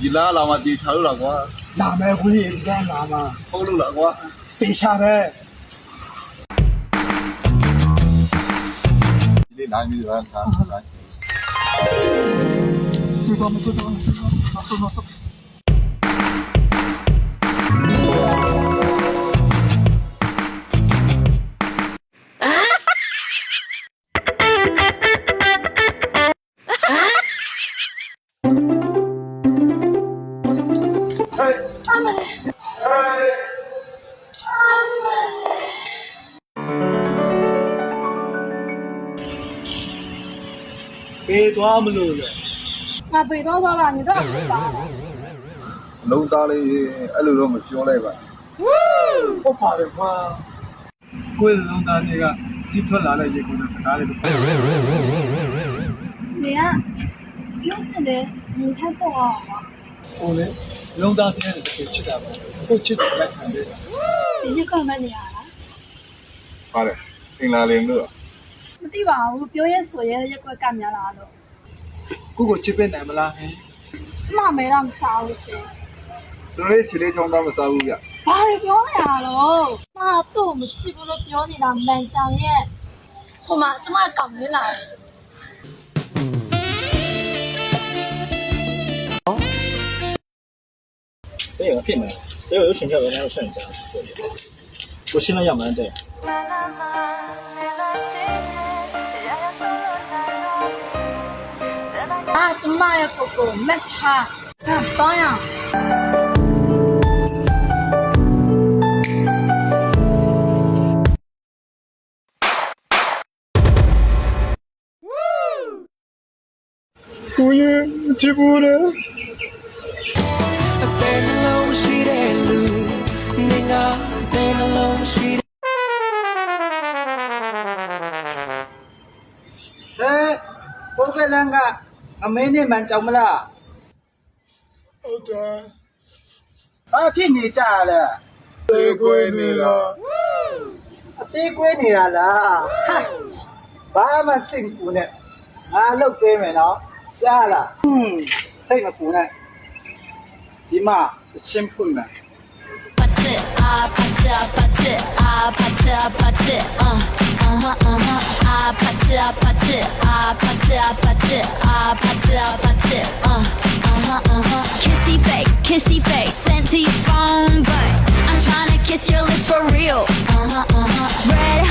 ဒီလားလာမှတေချာလို့လားကွာ လာမယ်ခွေးဒီကလာမှာ ဟုတ်လို့လားကွာ တေချာပဲ ဒီနိုင်ပြီလားဟာ သူတော့မသူတော့ဆောဆော ပေးသွားမလို့လေ ငါပေတော့တာနေတော့ပါ လုံးသားလေးအဲ့လိုတော့မပြောလိုက်ပါ ဟုတ်ပါတယ်ကွာကိုယ်လုံးသားတွေကစီထွက်လာတဲ့ရေကုန်တဲ့စကားလေးတွေ နေကပြောချင်တယ်ညီထပ်ပေါ့အောင်ပါ ကိုလေလုံးသားတွေနဲ့တကယ်ချစ်တာပဲကိုချစ်တယ်လက်ခံတယ် ဒီရက်ကမှနေရလား ပါတယ်အင်္ဂလာလင်တို့ မသိပါဘူးပြောရဲဆိုရဲရက်ကွက်ကများလားလို့ ကိုချစ်ပေးနိုင်မလားဟင် ကျမမဲတော့မစားဘူးရှင် တို့လေးခြေလေးချောင်းသားမစားဘူးဗျ ဘာတွေပြောနေရတော့မတော့မချစ်ဘူးလို့ပြောနေတာမှန်ကြောင်ရဲ့ဟိုမှာကျမကောင်းနေလာတယ် 这个片呢，这个有选票，原来有剩下，我现在要买这。 ကျမရဲ့ကိုကိုမတ်ချာတောင်းရအောင် ကိုရဲ့ချစ်ဘူးလေ အသေးနှလုံးရှိတဲ့လူနေငါအသေးနှလုံးရှိတဲ့ ဟဲ့ကိုကလန်ကအမင်းနဲ့မှန်ကြောင်မလားဟုတ်တယ်ဘာဖြစ်နေကြလဲတေးကွေးနေလားအသေးကွေးနေတာလားဘာမှစိတ်ကူနဲ့ငါလုတ်ပေးမယ်နော်ကြားလားစိတ်မကူနဲ့ဒီမှာတချင်းဖွင့်မယ် Put it, put it, put it, put it, put it, put it, put it, put it, put it, put it, put it, kissy face, sent to your phone, but I'm trying to kiss your lips for real. Red